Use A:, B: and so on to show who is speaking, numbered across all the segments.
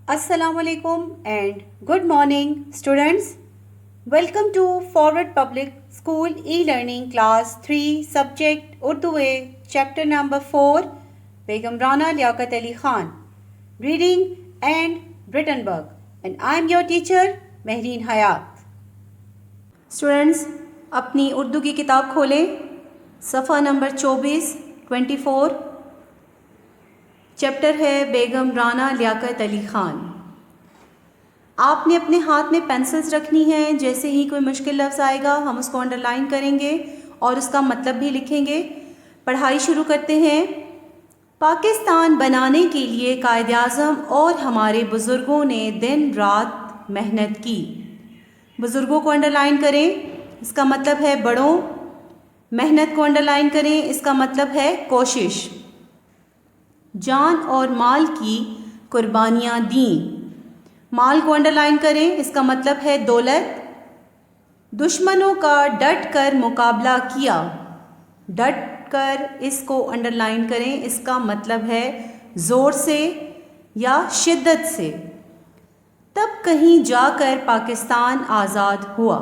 A: Assalamu alaikum and good morning students. Welcome to Forward Public School e-learning class 3 subject Urdu chapter number 4 Begum Rana Liaquat Ali Khan reading and written work and I am your teacher Mehreen Hayat. Students اپنی اردو کی کتاب کھولیں صفحہ number 24 chapter ہے بیگم رانا لیاقت علی خان. آپ نے اپنے ہاتھ میں پینسلز رکھنی ہیں. جیسے ہی کوئی مشکل لفظ آئے گا ہم اس کو انڈر لائن کریں گے اور اس کا مطلب بھی لکھیں گے. پڑھائی شروع کرتے ہیں. پاکستان بنانے کے لیے قائد اعظم اور ہمارے بزرگوں نے دن رات محنت کی. بزرگوں کو انڈر لائن کریں, اس کا مطلب ہے بڑوں. محنت کو انڈر لائن کریں, اس کا مطلب ہے کوشش. جان اور مال کی قربانیاں دیں. مال کو انڈر لائن کریں, اس کا مطلب ہے دولت. دشمنوں کا ڈٹ کر مقابلہ کیا. ڈٹ کر اس کو انڈر لائن کریں, اس کا مطلب ہے زور سے یا شدت سے. تب کہیں جا کر پاکستان آزاد ہوا.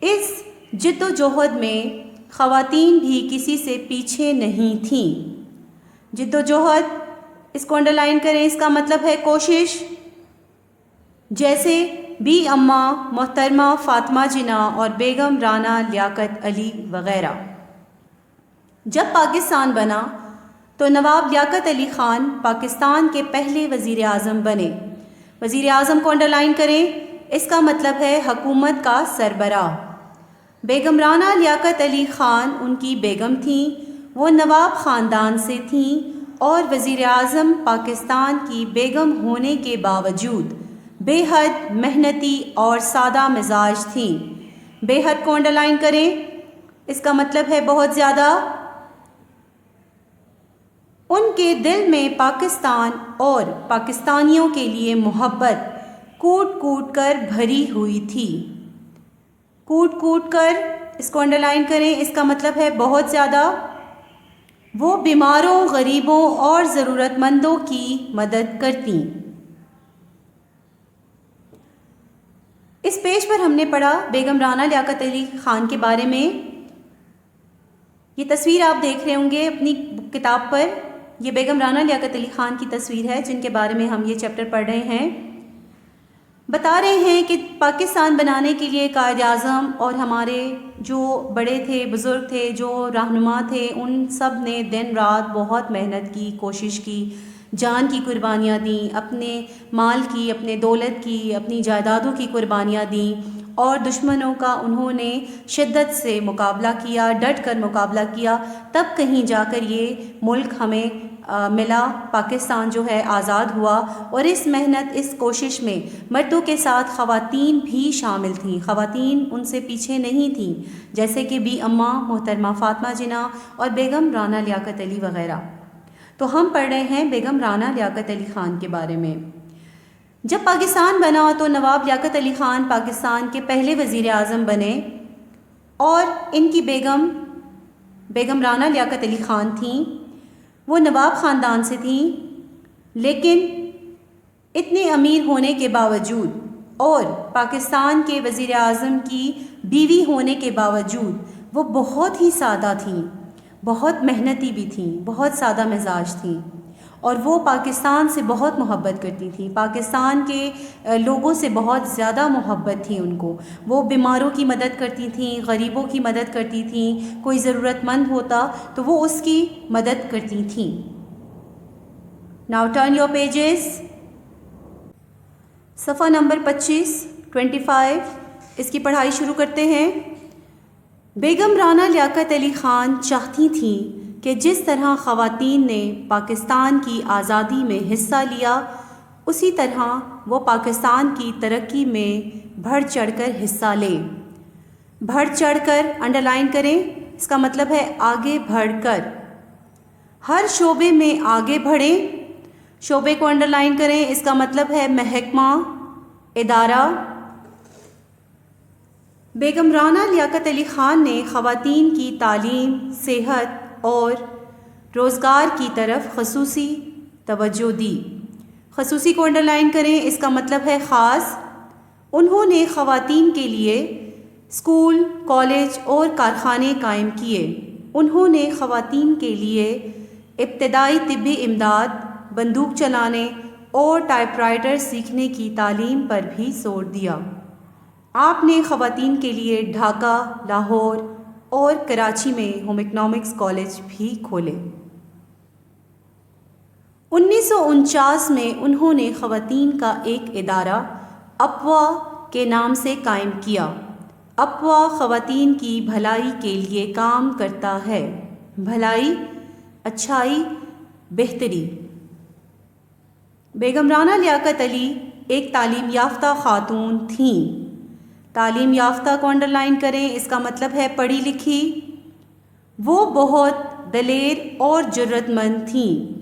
A: اس جد و جہد میں خواتین بھی کسی سے پیچھے نہیں تھیں. جد و جہد اس کو انڈر لائن کریں, اس کا مطلب ہے کوشش. جیسے بی اماں محترمہ فاطمہ جناح اور بیگم رانا لیاقت علی وغیرہ. جب پاکستان بنا تو نواب لیاقت علی خان پاکستان کے پہلے وزیر اعظم بنے. وزیر اعظم کو انڈر لائن کریں, اس کا مطلب ہے حکومت کا سربراہ. بیگم رانا لیاقت علی خان ان کی بیگم تھیں. وہ نواب خاندان سے تھیں اور وزیر اعظم پاکستان کی بیگم ہونے کے باوجود بے حد محنتی اور سادہ مزاج تھیں. بے حد کو انڈر لائن کریں, اس کا مطلب ہے بہت زیادہ. ان کے دل میں پاکستان اور پاکستانیوں کے لیے محبت کوٹ کوٹ کر بھری ہوئی تھی. کوٹ کوٹ کر اس کو انڈر لائن کریں, اس کا مطلب ہے بہت زیادہ. وہ بیماروں, غریبوں اور ضرورت مندوں کی مدد کرتیں. اس پیج پر ہم نے پڑھا بیگم رانا لیاقت علی خان کے بارے میں. یہ تصویر آپ دیکھ رہے ہوں گے اپنی کتاب پر. یہ بیگم رانا لیاقت علی خان کی تصویر ہے جن کے بارے میں ہم یہ چیپٹر پڑھ رہے ہیں. بتا رہے ہیں کہ پاکستان بنانے کے لیے قائد اعظم اور ہمارے جو بڑے تھے, بزرگ تھے, جو رہنما تھے, ان سب نے دن رات بہت محنت کی, کوشش کی, جان کی قربانیاں دیں, اپنے مال کی, اپنے دولت کی, اپنی جائیدادوں کی قربانیاں دیں اور دشمنوں کا انہوں نے شدت سے مقابلہ کیا, ڈٹ کر مقابلہ کیا. تب کہیں جا کر یہ ملک ہمیں ملا, پاکستان جو ہے آزاد ہوا. اور اس محنت, اس کوشش میں مردوں کے ساتھ خواتین بھی شامل تھیں. خواتین ان سے پیچھے نہیں تھیں, جیسے کہ بی اماں محترمہ فاطمہ جناح اور بیگم رانا لیاقت علی وغیرہ. تو ہم پڑھ رہے ہیں بیگم رانا لیاقت علی خان کے بارے میں. جب پاکستان بنا تو نواب لیاقت علی خان پاکستان کے پہلے وزیر اعظم بنے اور ان کی بیگم رانا لیاقت علی خان تھیں. وہ نواب خاندان سے تھیں, لیکن اتنے امیر ہونے کے باوجود اور پاکستان کے وزیر اعظم کی بیوی ہونے کے باوجود وہ بہت ہی سادہ تھیں, بہت محنتی بھی تھیں, بہت سادہ مزاج تھیں اور وہ پاکستان سے بہت محبت کرتی تھیں. پاکستان کے لوگوں سے بہت زیادہ محبت تھی ان کو. وہ بیماروں کی مدد کرتی تھیں, غریبوں کی مدد کرتی تھیں, کوئی ضرورت مند ہوتا تو وہ اس کی مدد کرتی تھیں. Now turn your pages. صفحہ نمبر 25 اس کی پڑھائی شروع کرتے ہیں. بیگم رانا لیاقت علی خان چاہتی تھیں کہ جس طرح خواتین نے پاکستان کی آزادی میں حصہ لیا اسی طرح وہ پاکستان کی ترقی میں بڑھ چڑھ کر حصہ لیں. بڑھ چڑھ کر انڈر لائن کریں, اس کا مطلب ہے آگے بڑھ کر. ہر شعبے میں آگے بڑھیں. شعبے کو انڈر لائن کریں, اس کا مطلب ہے محکمہ, ادارہ. بیگم رانا لیاقت علی خان نے خواتین کی تعلیم, صحت اور روزگار کی طرف خصوصی توجہ دی. خصوصی کو انڈرلائن کریں، اس کا مطلب ہے خاص۔ انہوں نے خواتین کے لیے اسکول، کالج اور کارخانے قائم کیے۔ انہوں نے خواتین کے لیے ابتدائی طبی امداد، بندوق چلانے اور ٹائپ رائٹر سیکھنے کی تعلیم پر بھی زور دیا۔ آپ نے خواتین کے لیے ڈھاکہ، لاہور اور کراچی میں ہوم اکنامکس کالج بھی کھولے۔ 1949 میں انہوں نے خواتین کا ایک ادارہ اپوا کے نام سے قائم کیا۔ اپوا خواتین کی بھلائی کے لیے کام کرتا ہے۔ بھلائی، اچھائی، بہتری۔ بیگم رانا لیاقت علی ایک تعلیم یافتہ خاتون تھیں۔ تعلیم یافتہ کو انڈرلائن کریں، اس کا مطلب ہے پڑھی لکھی۔ وہ بہت دلیر اور جرأت مند تھیں۔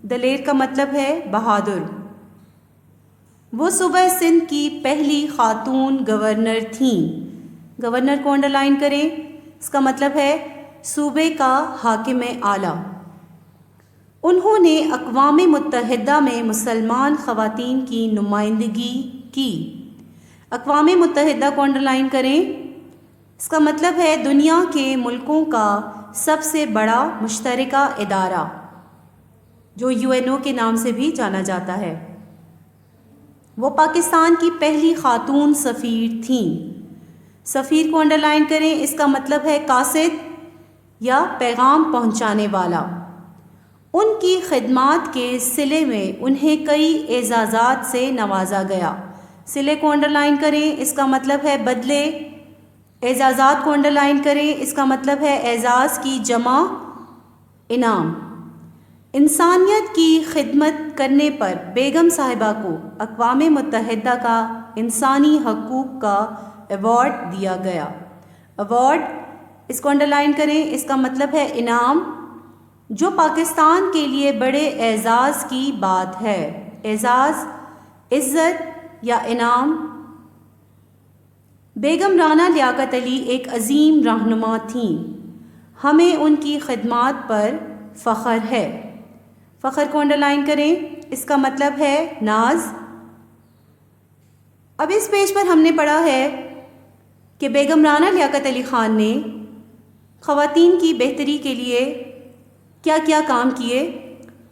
A: دلیر کا مطلب ہے بہادر۔ وہ صوبہ سندھ کی پہلی خاتون گورنر تھیں۔ گورنر کو انڈرلائن کریں، اس کا مطلب ہے صوبے کا حاکم اعلیٰ۔ انہوں نے اقوام متحدہ میں مسلمان خواتین کی نمائندگی کی۔ اقوام متحدہ کو انڈرلائن کریں، اس کا مطلب ہے دنیا کے ملکوں کا سب سے بڑا مشترکہ ادارہ، جو UNO کے نام سے بھی جانا جاتا ہے۔ وہ پاکستان کی پہلی خاتون سفیر تھیں۔ سفیر کو انڈرلائن کریں، اس کا مطلب ہے قاصد یا پیغام پہنچانے والا۔ ان کی خدمات کے صلے میں انہیں کئی اعزازات سے نوازا گیا۔ صلے کو انڈرلائن کریں، اس کا مطلب ہے بدلے۔ اعزازات کو انڈرلائن کریں، اس کا مطلب ہے اعزاز کی جمع انعام۔ انسانیت کی خدمت کرنے پر بیگم صاحبہ کو اقوام متحدہ کا انسانی حقوق کا ایوارڈ دیا گیا۔ ایوارڈ، اس کو انڈرلائن کریں، اس کا مطلب ہے انعام، جو پاکستان کے لیے بڑے اعزاز کی بات ہے۔ اعزاز، عزت یا انعام۔ بیگم رانا لیاقت علی ایک عظیم رہنما تھیں۔ ہمیں ان کی خدمات پر فخر ہے۔ فخر کو انڈرلائن کریں، اس کا مطلب ہے ناز۔ اب اس پیج پر ہم نے پڑھا ہے کہ بیگم رانا لیاقت علی خان نے خواتین کی بہتری کے لیے کیا کیا کام کیے۔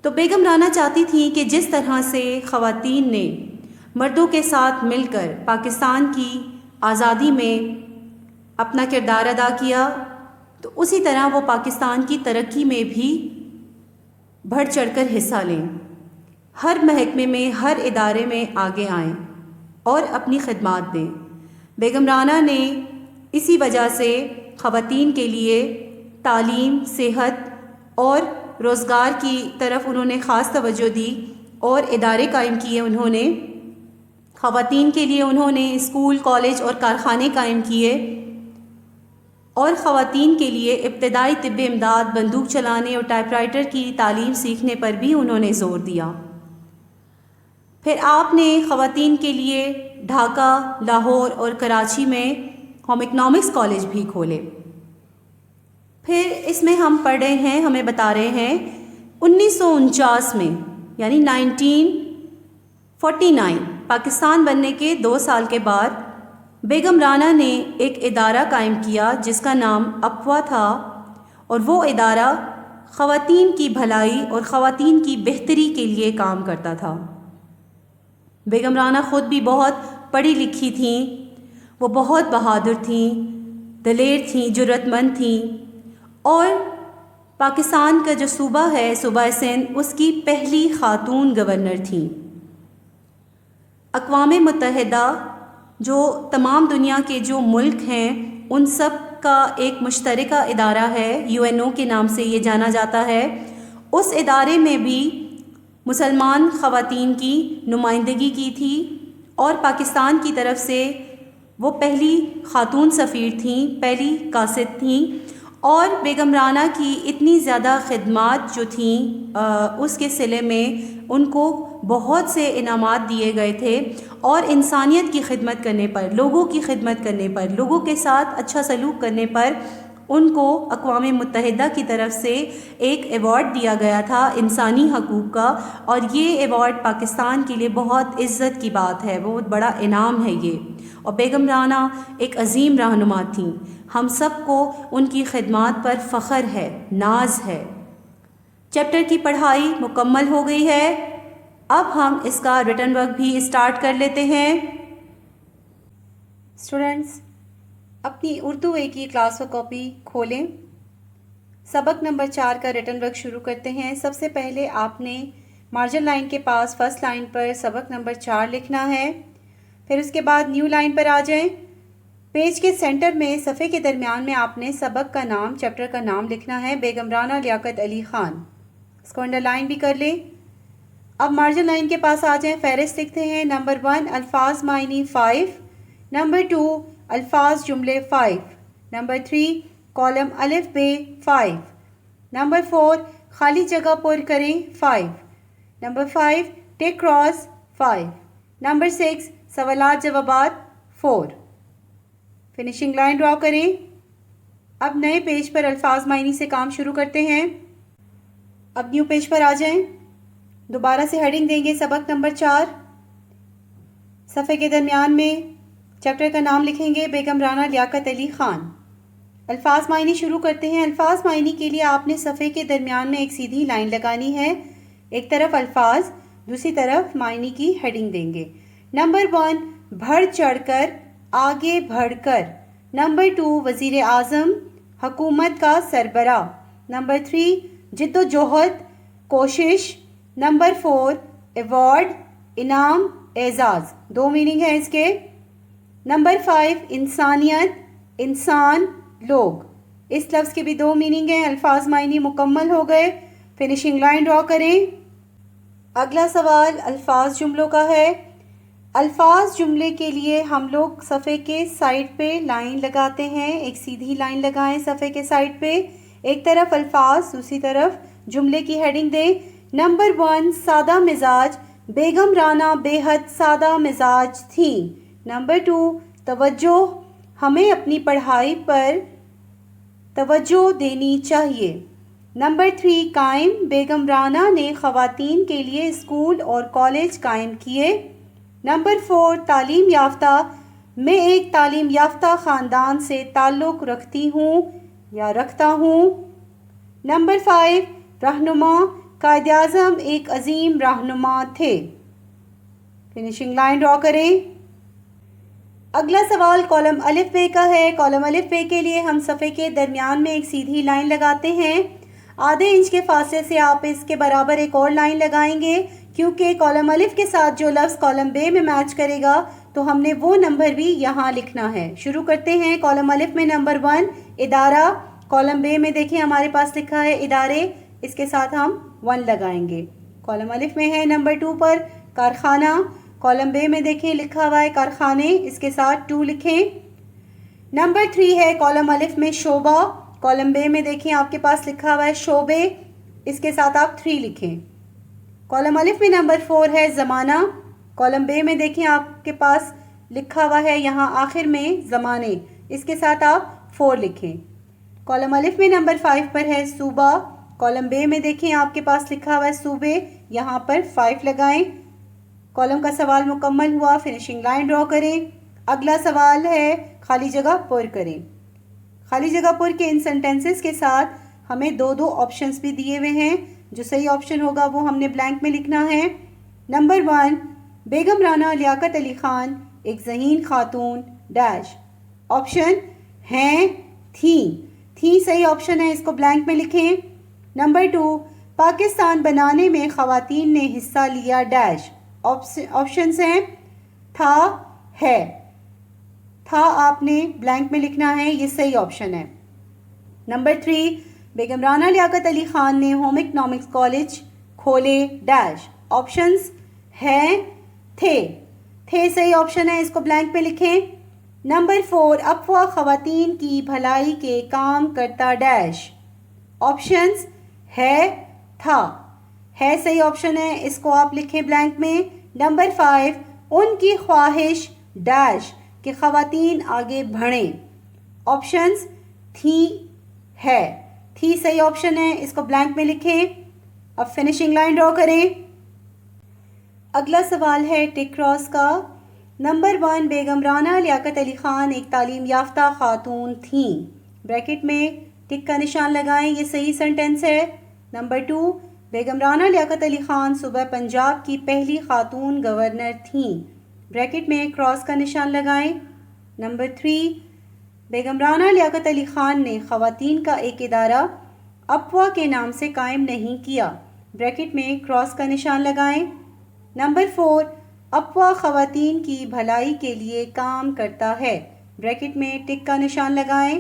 A: تو بیگم رانا چاہتی تھیں کہ جس طرح سے خواتین نے مردوں کے ساتھ مل کر پاکستان کی آزادی میں اپنا کردار ادا کیا، تو اسی طرح وہ پاکستان کی ترقی میں بھی بڑھ چڑھ کر حصہ لیں، ہر محکمے میں، ہر ادارے میں آگے آئیں اور اپنی خدمات دیں۔ بیگم رانا نے اسی وجہ سے خواتین کے لیے تعلیم، صحت اور روزگار کی طرف انہوں نے خاص توجہ دی اور ادارے قائم کیے۔ انہوں نے خواتین کے لیے انہوں نے اسکول، کالج اور کارخانے قائم کیے، اور خواتین کے لیے ابتدائی طبی امداد، بندوق چلانے اور ٹائپ رائٹر کی تعلیم سیکھنے پر بھی انہوں نے زور دیا۔ پھر آپ نے خواتین کے لیے ڈھاکہ، لاہور اور کراچی میں ہوم اکنامکس کالج بھی کھولے۔ پھر اس میں ہم پڑھ رہے ہیں، ہمیں بتا رہے ہیں 1949 میں، یعنی 1949 پاکستان بننے کے 2 سال کے بعد بیگم رانا نے ایک ادارہ قائم کیا جس کا نام اپوا تھا، اور وہ ادارہ خواتین کی بھلائی اور خواتین کی بہتری کے لیے کام کرتا تھا۔ بیگم رانا خود بھی بہت پڑھی لکھی تھیں، وہ بہت بہادر تھیں، دلیر تھیں، جرأت مند تھیں، اور پاکستان کا جو صوبہ ہے، صوبہ سندھ، اس کی پہلی خاتون گورنر تھیں۔ اقوام متحدہ جو تمام دنیا کے جو ملک ہیں ان سب کا ایک مشترکہ ادارہ ہے، UNO کے نام سے یہ جانا جاتا ہے۔ اس ادارے میں بھی مسلمان خواتین کی نمائندگی کی تھی، اور پاکستان کی طرف سے وہ پہلی خاتون سفیر تھیں، پہلی قاصد تھیں، اور بیگم رانا کی اتنی زیادہ خدمات جو تھیں اس کے صلے میں ان کو بہت سے انعامات دیے گئے تھے، اور انسانیت کی خدمت کرنے پر، لوگوں کی خدمت کرنے پر، لوگوں کے ساتھ اچھا سلوک کرنے پر ان کو اقوام متحدہ کی طرف سے ایک ایوارڈ دیا گیا تھا انسانی حقوق کا، اور یہ ایوارڈ پاکستان کے لیے بہت عزت کی بات ہے، بہت بڑا انعام ہے یہ۔ اور بیگم رانا ایک عظیم رہنما تھیں، ہم سب کو ان کی خدمات پر فخر ہے، ناز ہے۔ چیپٹر کی پڑھائی مکمل ہو گئی ہے، اب ہم اس کا ریٹن ورک بھی اسٹارٹ کر لیتے ہیں۔ اسٹوڈنٹس اپنی اردو اے کی کلاس ورک کاپی کھولیں، سبق نمبر 4 کا ریٹن ورک شروع کرتے ہیں۔ سب سے پہلے آپ نے مارجن لائن کے پاس فرسٹ لائن پر سبق نمبر 4 لکھنا ہے، پھر اس کے بعد نیو لائن پر آ جائیں۔ پیج کے سینٹر میں صفحے کے درمیان میں آپ نے سبق کا نام، چیپٹر کا نام لکھنا ہے، بیگم رانا لیاقت علی خان، اس کو انڈر لائن بھی کر لیں۔ اب مارجن لائن کے پاس آ جائیں، فہرست لکھتے ہیں۔ نمبر 1 الفاظ معنی 5، نمبر 2 الفاظ جملے 5، نمبر 3 کالم الف بے 5، نمبر 4 خالی جگہ پر کریں 5، نمبر 5 ٹک کراس 5، نمبر 6 سوالات جوابات 4۔ فنیشنگ لائن ڈرا کریں۔ اب نئے پیج پر الفاظ معنی سے کام شروع کرتے ہیں۔ اب نیو پیج پر آ جائیں، دوبارہ سے ہیڈنگ دیں گے سبق نمبر 4، صفحے کے درمیان میں چیپٹر کا نام لکھیں گے بیگم رانا لیاقت علی خان۔ الفاظ معنی شروع کرتے ہیں۔ الفاظ معنی کے لیے آپ نے صفحے کے درمیان میں ایک سیدھی لائن لگانی ہے، ایک طرف الفاظ، دوسری طرف معنی کی ہیڈنگ دیں گے۔ نمبر 1 بڑھ چڑھ کر، آگے بڑھ کر۔ نمبر 2 وزیر اعظم، حکومت کا سربراہ۔ نمبر 3 جد و جہد، کوشش۔ نمبر 4 ایوارڈ، انعام، اعزاز، 2 میننگ ہے اس کے۔ نمبر 5 انسانیت، انسان، لوگ، اس لفظ کے بھی 2 میننگ ہیں۔ الفاظ معنی مکمل ہو گئے، فنیشنگ لائن ڈرا کریں۔ اگلا سوال الفاظ جملوں کا ہے۔ الفاظ جملے کے لیے ہم لوگ صفحے کے سائڈ پہ لائن لگاتے ہیں، ایک سیدھی لائن لگائیں صفحے کے سائڈ پہ، ایک طرف الفاظ، دوسری طرف جملے کی ہیڈنگ دیں۔ نمبر 1 سادہ مزاج، بیگم رانا بے حد سادہ مزاج تھیں۔ نمبر 2 توجہ، ہمیں اپنی پڑھائی پر توجہ دینی چاہیے۔ نمبر 3 قائم، بیگم رانا نے خواتین کے لیے اسکول اور کالج قائم کیے۔ نمبر 4 تعلیم یافتہ، میں ایک تعلیم یافتہ خاندان سے تعلق رکھتی ہوں یا رکھتا ہوں۔ نمبر 5 رہنما، قائد اعظم ایک عظیم رہنما تھے۔ فنیشنگ لائن ڈرا کریں۔ اگلا سوال کالم الف بے کا ہے۔ کالم الف بے کے لیے ہم صفحے کے درمیان میں ایک سیدھی لائن لگاتے ہیں، آدھے انچ کے فاصلے سے آپ اس کے برابر ایک اور لائن لگائیں گے، کیونکہ کالم الف کے ساتھ جو لفظ کالم بے میں میچ کرے گا تو ہم نے وہ نمبر بھی یہاں لکھنا ہے۔ شروع کرتے ہیں۔ کالم الف میں نمبر 1 ادارہ، کالم بے میں دیکھیں ہمارے پاس لکھا ہے ادارے، اس کے ساتھ ہم 1 لگائیں گے۔ کالم الف میں ہے نمبر 2 پر کارخانہ، کالم بے میں دیکھیں لکھا ہوا ہے کارخانے، اس کے ساتھ 2 لکھیں۔ نمبر 3 ہے کالم الف میں شعبہ، کالم بے میں دیکھیں آپ کے پاس لکھا ہوا ہے شعبے، اس کے ساتھ آپ 3 لکھیں۔ کالم الف میں نمبر 4 ہے زمانہ، کالم بے میں دیکھیں آپ کے پاس لکھا ہوا ہے یہاں آخر میں زمانے، اس کے ساتھ آپ 4 لکھیں۔ کالم الف میں نمبر 5 پر ہے صوبہ، کالم بے میں دیکھیں آپ کے پاس لکھا ہوا ہے صوبے، یہاں پر 5 لگائیں۔ کالم کا سوال مکمل ہوا، فنیشنگ لائن ڈرا کریں۔ اگلا سوال ہے خالی جگہ پر کریں۔ خالی جگہ پر کے ان سینٹینسز کے ساتھ ہمیں 2 آپشنز بھی دیے ہوئے ہیں، جو صحیح آپشن ہوگا وہ ہم نے بلینک میں لکھنا ہے۔ نمبر 1 بیگم رانا لیاقت علی خان ایک ذہین خاتون ڈیش، آپشن ہیں تھیں صحیح آپشن ہے، اس کو بلینک میں لکھیں۔ نمبر 2 پاکستان بنانے میں خواتین نے حصہ لیا ڈیش، آپشنز ہیں تھا، ہے، تھا آپ نے بلینک میں لکھنا ہے، یہ صحیح آپشن ہے۔ نمبر 3 بیگم رانا لیاقت علی خان نے ہوم اکنامکس کالج کھولے ڈیش، آپشنز ہیں تھے صحیح آپشن ہے، اس کو بلینک میں لکھیں۔ نمبر 4 افواہ خواتین کی بھلائی کے کام کرتا ڈیش، آپشنز تھا، ہے صحیح آپشن ہے، اس کو آپ لکھیں بلینک میں۔ نمبر 5 ان کی خواہش ڈیش کہ خواتین آگے بڑھیں، آپشنز ہے. تھی صحیح آپشن ہے, اس کو بلینک میں لکھیں. اب فنیشنگ لائن ڈرا کریں. اگلا سوال ہے ٹک کراس کا. نمبر 1 بیگم رانا لیاقت علی خان ایک تعلیم یافتہ خاتون تھیں. بریکٹ میں ٹک کا نشان لگائیں, یہ صحیح سنٹینس ہے. نمبر 2 بیگم رانا لیاقت علی خان صوبہ پنجاب کی پہلی خاتون گورنر تھیں. بریکٹ میں کراس کا نشان لگائیں. نمبر 3 بیگم رانا لیاقت علی خان نے خواتین کا ایک ادارہ اپوا کے نام سے قائم نہیں کیا. بریکٹ میں کراس کا نشان لگائیں. نمبر 4 اپوا خواتین کی بھلائی کے لیے کام کرتا ہے. بریکٹ میں ٹک کا نشان لگائیں.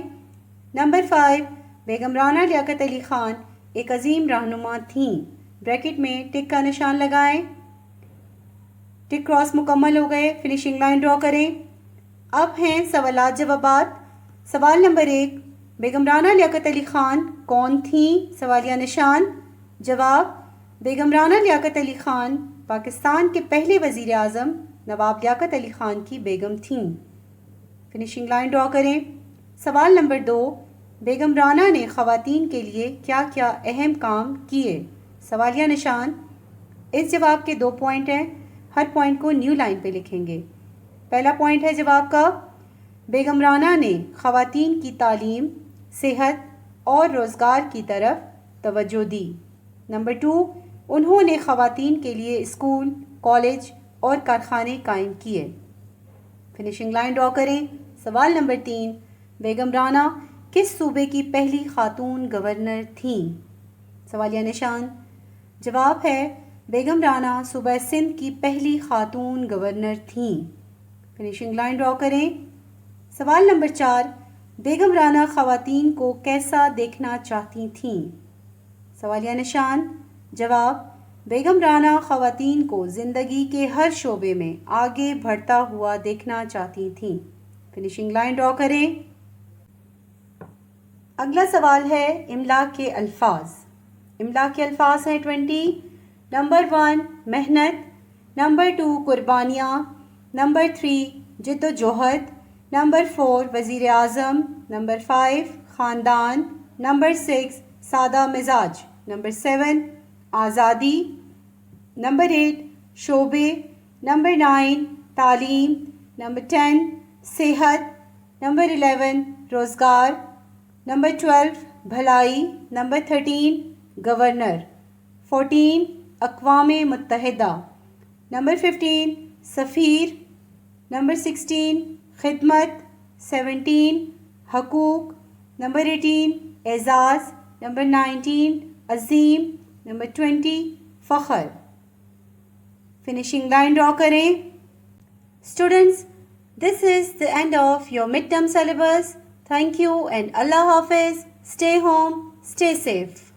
A: نمبر 5 بیگم رانا لیاقت علی خان ایک عظیم رہنما تھیں. بریکٹ میں ٹک کا نشان لگائیں. ٹک کراس مکمل ہو گئے. فنیشنگ لائن ڈرا کریں. اب ہیں سوالات جوابات. سوال نمبر 1 بیگم رانا لیاقت علی خان کون تھیں؟ سوالیہ نشان. جواب بیگم رانا لیاقت علی خان پاکستان کے پہلے وزیر اعظم نواب لیاقت علی خان کی بیگم تھیں. فنیشنگ لائن ڈرا کریں. سوال نمبر 2 بیگم رانا نے خواتین کے لیے کیا کیا اہم کام کیے؟ سوالیہ نشان. اس جواب کے 2 پوائنٹ ہیں. ہر پوائنٹ کو نیو لائن پہ لکھیں گے. پہلا پوائنٹ ہے جواب کا, بیگم رانا نے خواتین کی تعلیم, صحت اور روزگار کی طرف توجہ دی. نمبر 2 انہوں نے خواتین کے لیے اسکول, کالج اور کارخانے قائم کیے. فنیشنگ لائن ڈرا کریں. سوال نمبر 3 بیگم رانا کس صوبے کی پہلی خاتون گورنر تھیں؟ سوالیہ نشان. جواب ہے بیگم رانا صوبہ سندھ کی پہلی خاتون گورنر تھیں. فنیشنگ لائن ڈرا کریں. سوال نمبر 4 بیگم رانا خواتین کو کیسا دیکھنا چاہتی تھیں؟ سوالیہ نشان. جواب بیگم رانا خواتین کو زندگی کے ہر شعبے میں آگے بڑھتا ہوا دیکھنا چاہتی تھیں. فنیشنگ لائن ڈرا کریں. اگلا سوال ہے املا کے الفاظ. املا کے الفاظ ہیں 20. نمبر 1 محنت. نمبر 2 قربانیاں. نمبر 3 جد و جہد. نمبر 4 وزیر اعظم. نمبر 5 خاندان. نمبر 6 سادہ مزاج. نمبر 7 آزادی. نمبر 8 شعبے. نمبر 9 تعلیم. نمبر 10 صحت. نمبر 11 روزگار. نمبر 12 بھلائی. Number 13 governor. 14 اقوام متحدہ. نمبر 15 سفیر. نمبر 16 خدمت. 17 حقوق. نمبر 18 اعزاز. نمبر 19 عظیم. نمبر 20 فخر. فنیشنگ لائن ڈرا کریں. Students, this is the end of your midterm syllabus. Thank you and Allah Hafiz. Stay home, stay safe.